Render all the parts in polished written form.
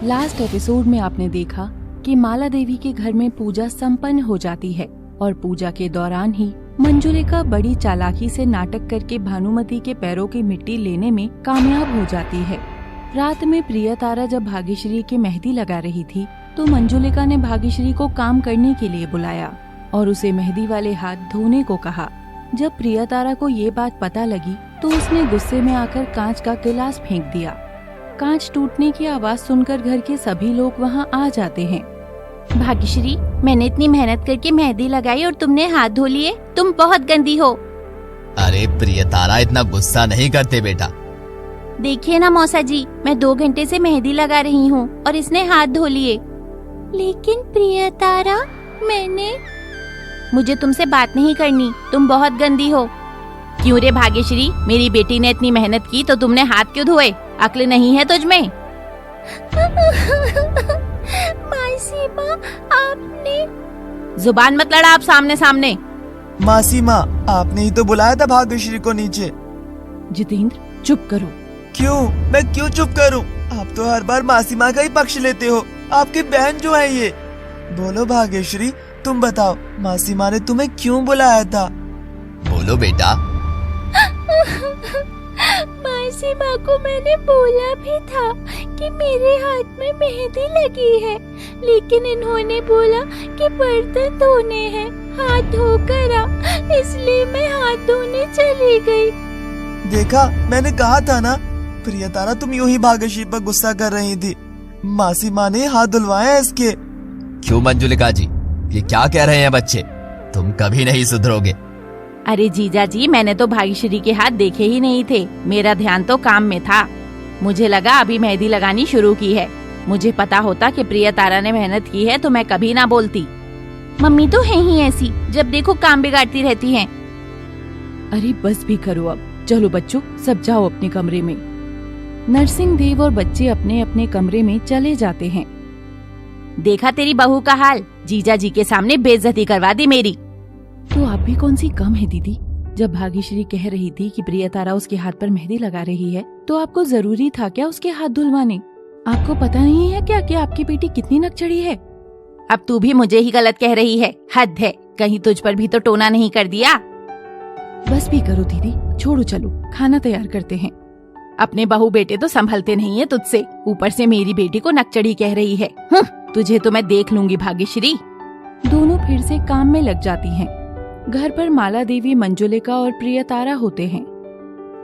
Last episode में आपने देखा कि माला देवी के घर में पूजा संपन्न हो जाती है और पूजा के दौरान ही मंजुलिका बड़ी चालाकी से नाटक करके भानुमति के पैरों की मिट्टी लेने में कामयाब हो जाती है। रात में प्रियतारा जब भाग्यश्री की मेहंदी लगा रही थी तो मंजुलिका ने भाग्यश्री को काम करने के लिए बुलाया और उसे मेहंदी वाले हाथ धोने को कहा। जब प्रियतारा को ये बात पता लगी तो उसने गुस्से में आकर कांच का गिलास फेंक दिया। कांच टूटने की आवाज सुनकर घर के सभी लोग वहाँ आ जाते हैं। भाग्यश्री, मैंने इतनी मेहनत करके मेहंदी लगाई और तुमने हाथ धो लिए। तुम बहुत गंदी हो। अरे प्रियतारा, इतना गुस्सा नहीं करते बेटा। देखिए ना मौसा जी, मैं 2 घंटे से मेहंदी लगा रही हूँ और इसने हाथ धो लिए। लेकिन प्रियतारा, मुझे तुमसे बात नहीं करनी, तुम बहुत गंदी हो। क्यों रे भाग्यश्री, मेरी बेटी ने इतनी मेहनत की तो तुमने हाथ क्यों धोए? अक्ल नहीं है तुझमें? मासी माँ, आपने जुबान मत लड़ा आप सामने सामने। मासी माँ, आपने ही तो बुलाया था भाग्यश्री को नीचे। जितेंद्र, चुप करो। क्यों? मैं क्यों चुप करूं? आप तो हर बार मासी माँ का ही पक्ष लेते हो। आपकी बहन जो है ये। बोलो भाग्यश्री, तुम बताओ, मासी माँ ने तुम्हें क्यों बुलाया था? बोलो बेटा। मासी माँ को मैंने बोला भी था कि मेरे हाथ में मेहंदी लगी है, लेकिन इन्होंने बोला कि बर्तन धोने हैं, हाथ धोकर आ, इसलिए मैं हाथ धोने चली गई। देखा, मैंने कहा था ना। प्रियतारा, तुम यूं ही भाग्यश्री पर गुस्सा कर रही थी। मासी माँ ने हाथ धुलवाए इसके। क्यों मंजुलिका जी, ये क्या कह रहे हैं बच्चे? तुम कभी नहीं सुधरोगे। अरे जीजा जी, मैंने तो भाग्यश्री के हाथ देखे ही नहीं थे। मेरा ध्यान तो काम में था। मुझे लगा अभी मेहंदी लगानी शुरू की है। मुझे पता होता कि प्रियतारा ने मेहनत की है तो मैं कभी ना बोलती। मम्मी तो है ही ऐसी, जब देखो काम बिगाड़ती रहती हैं। अरे बस भी करो अब। चलो बच्चों, सब जाओ अपने कमरे में। नरसिंह देव और बच्चे अपने अपने कमरे में चले जाते हैं। देखा तेरी बहू का हाल, जीजा जी के सामने बेइज्जती करवा दी मेरी। तो आप भी कौन सी कम है दीदी? जब भाग्यश्री कह रही थी कि प्रियतारा उसके हाथ पर मेहंदी लगा रही है तो आपको जरूरी था क्या उसके हाथ धुलवाने? आपको पता नहीं है क्या कि आपकी बेटी कितनी नकचड़ी है? अब तू भी मुझे ही गलत कह रही है। हद है, कहीं तुझ पर भी तो टोना नहीं कर दिया। बस भी करो दीदी, छोड़ो, चलो खाना तैयार करते हैं। अपने बहू बेटे तो संभलते नहीं है तुझसे, ऊपर से मेरी बेटी को नकचड़ी कह रही है। तुझे तो मैं देख लूंगी भाग्यश्री। दोनों फिर से काम में लग जाती हैं। घर पर माला देवी, मंजुलिका और प्रियतारा होते हैं।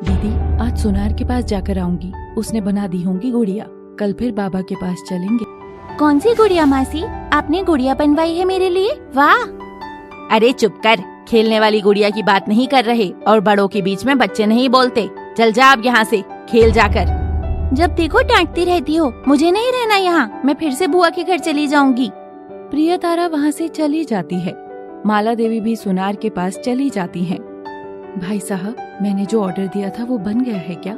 दीदी, आज सोनार के पास जाकर आऊंगी, उसने बना दी होंगी गुड़िया। कल फिर बाबा के पास चलेंगे। कौन सी गुड़िया मासी? आपने गुड़िया बनवाई है मेरे लिए? वाह! अरे चुप कर, खेलने वाली गुड़िया की बात नहीं कर रहे, और बड़ों के बीच में बच्चे नहीं बोलते। चल जा अब यहाँ से, खेल जाकर। जब देखो डांटती रहती हो, मुझे नहीं रहना यहाँ, मैं फिर से बुआ के घर चली जाऊंगी। प्रियतारा वहाँ से चली जाती है। माला देवी भी सुनार के पास चली जाती हैं। भाई साहब, मैंने जो ऑर्डर दिया था वो बन गया है क्या?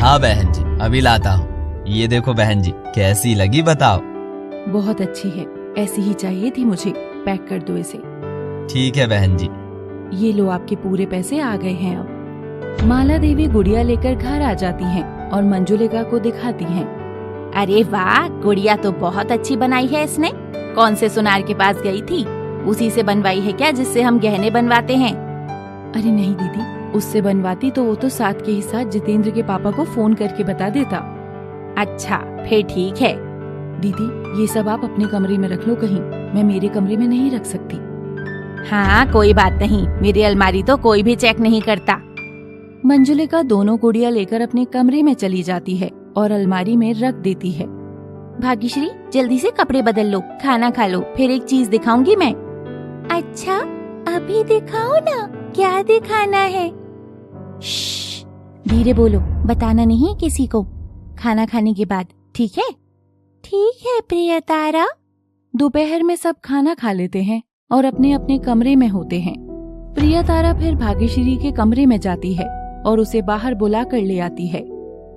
हाँ बहन जी, अभी लाता हूँ। ये देखो बहन जी, कैसी लगी बताओ? बहुत अच्छी है, ऐसी ही चाहिए थी मुझे। पैक कर दो इसे। ठीक है बहन जी। ये लो, आपके पूरे पैसे आ गए हैं अब। माला देवी गुड़िया लेकर घर आ जाती हैं और मंजुलिका को दिखाती हैं। अरे वाह, गुड़िया तो बहुत अच्छी बनाई है इसने। कौन से सुनार के पास गई थी? उसी से बनवाई है क्या जिससे हम गहने बनवाते हैं? अरे नहीं दीदी, उससे बनवाती तो वो तो साथ के ही साथ जितेंद्र के पापा को फोन करके बता देता। अच्छा, फिर ठीक है। दीदी, ये सब आप अपने कमरे में रख लो कहीं, मैं मेरे कमरे में नहीं रख सकती। हाँ, कोई बात नहीं, मेरी अलमारी तो कोई भी चेक नहीं करता। मंजुलिका दोनों गुड़िया लेकर अपने कमरे में चली जाती है और अलमारी में रख देती है। भाग्यश्री, जल्दी से कपड़े बदल लो, खाना खा लो, फिर एक चीज दिखाऊंगी मैं। अच्छा, अभी दिखाओ ना, क्या दिखाना है? श्श्श, धीरे बोलो, बताना नहीं किसी को। खाना खाने के बाद, ठीक है? ठीक है प्रियतारा। दोपहर में सब खाना खा लेते हैं और अपने अपने कमरे में होते हैं। प्रियतारा फिर भाग्यश्री के कमरे में जाती है और उसे बाहर बुला कर ले आती है।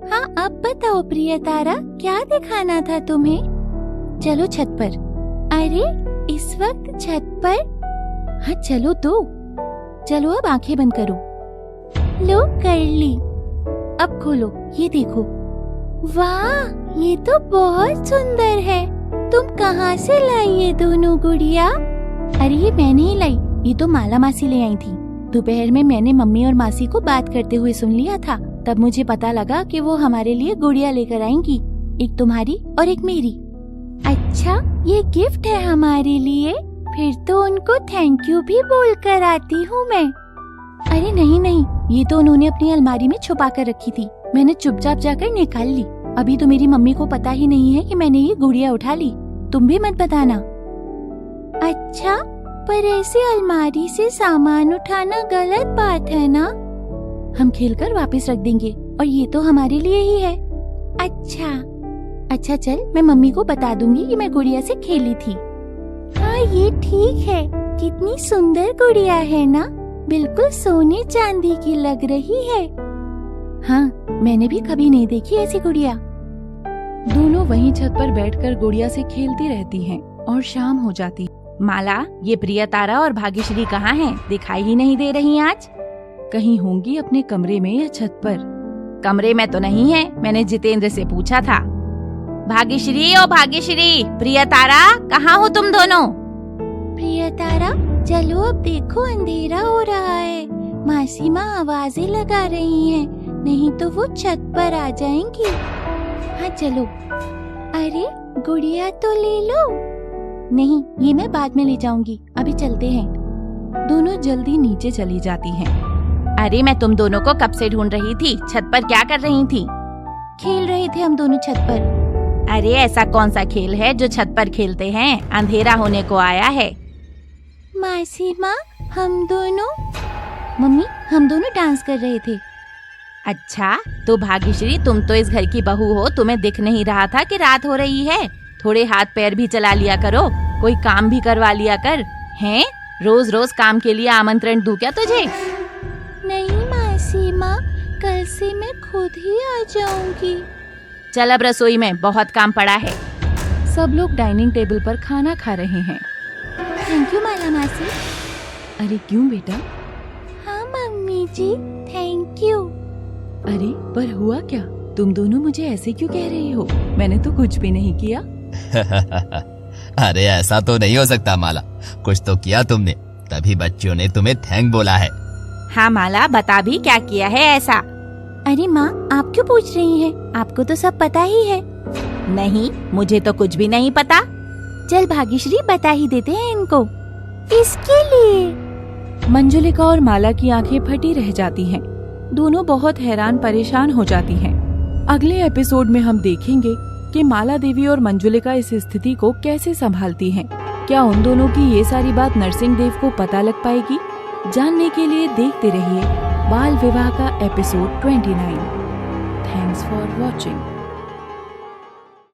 हाँ, अब बताओ प्रियतारा, क्या दिखाना था तुम्हें? चलो छत पर। अरे इस वक्त छत पर? हाँ चलो तो। चलो अब आंखें बंद करो। लो कर ली। अब खोलो, ये देखो। वाह, ये तो बहुत सुंदर है। तुम कहाँ से लाई ये दोनों गुड़िया? अरे ये मैंने ही लाई, ये तो माला मासी ले आई थी। दोपहर में मैंने मम्मी और मासी को बात करते हुए सुन लिया था, तब मुझे पता लगा कि वो हमारे लिए गुड़िया लेकर आएंगी, एक तुम्हारी और एक मेरी। अच्छा, ये गिफ्ट है हमारे लिए? फिर तो उनको थैंक यू भी बोल कर आती हूँ मैं। अरे नहीं नहीं, ये तो उन्होंने अपनी अलमारी में छुपा कर रखी थी, मैंने चुपचाप जाकर निकाल ली। अभी तो मेरी मम्मी को पता ही नहीं है कि मैंने ये गुड़िया उठा ली, तुम भी मत बताना। अच्छा, पर ऐसे अलमारी से सामान उठाना गलत बात है ना? हम खेलकर वापस रख देंगे और ये तो हमारे लिए ही है। अच्छा चल, मैं मम्मी को बता दूंगी कि मैं गुड़िया से खेली थी। हाँ ये ठीक है, कितनी सुंदर गुड़िया है ना, बिल्कुल सोने चांदी की लग रही है। हाँ, मैंने भी कभी नहीं देखी ऐसी गुड़िया। दोनों वहीं छत पर बैठकर गुड़िया से खेलती रहती हैं और शाम हो जाती। माला, ये प्रिया तारा और भाग्यश्री कहाँ हैं? दिखाई ही नहीं दे रही आज। कहीं होंगी अपने कमरे में या छत पर। कमरे में तो नहीं है, मैंने जितेंद्र से पूछा था। भाग्यश्री, ओ भाग्यश्री, प्रिया तारा, कहाँ हो तुम दोनों? प्रिया तारा, चलो अब देखो अंधेरा हो रहा है, मासी माँ आवाजें लगा रही हैं, नहीं तो वो छत पर आ जाएंगी। हाँ चलो। अरे गुड़िया तो ले लो। नहीं, ये मैं बाद में ले जाऊंगी, अभी चलते हैं। दोनों जल्दी नीचे चली जाती हैं। अरे मैं तुम दोनों को कब से ढूंढ रही थी, छत पर क्या कर रही थी? खेल रहे थे हम दोनों छत पर। अरे ऐसा कौन सा खेल है जो छत पर खेलते हैं, अंधेरा होने को आया है। मासी माँ, हम दोनों डांस कर रहे थे। अच्छा, तो भाग्यश्री तुम तो इस घर की बहू हो, तुम्हें दिख नहीं रहा था कि रात हो रही है? थोड़े हाथ पैर भी चला लिया करो, कोई काम भी करवा लिया कर। हैं? रोज रोज काम के लिए आमंत्रण दूं क्या तुझे? नहीं मासी माँ, कल से मैं खुद ही आ जाऊंगी। चल अब रसोई में बहुत काम पड़ा है। सब लोग डाइनिंग टेबल पर खाना खा रहे हैं। थैंक यू माला मासी। अरे क्यों बेटा? हाँ मम्मी जी, थैंक यू। अरे पर हुआ क्या? तुम दोनों मुझे ऐसे क्यों कह रही हो? मैंने तो कुछ भी नहीं किया। अरे ऐसा तो नहीं हो सकता माला, कुछ तो किया तुमने, तभी बच्चियों ने तुम्हें थैंक बोला है। हाँ माला, बता भी क्या किया है ऐसा? अरे माँ, आप क्यों पूछ रही हैं? आपको तो सब पता ही है। नहीं, मुझे तो कुछ भी नहीं पता। चल भाग्यश्री, बता ही देते हैं इनको। इसके लिए मंजुलिका और माला की आंखें फटी रह जाती हैं। दोनों बहुत हैरान परेशान हो जाती हैं। अगले एपिसोड में हम देखेंगे कि माला देवी और मंजुलिका इस स्थिति को कैसे संभालती हैं। क्या उन दोनों की ये सारी बात नरसिंह देव को पता लग पाएगी? जानने के लिए देखते रहिए बाल विवाह का एपिसोड 29। Thanks for watching.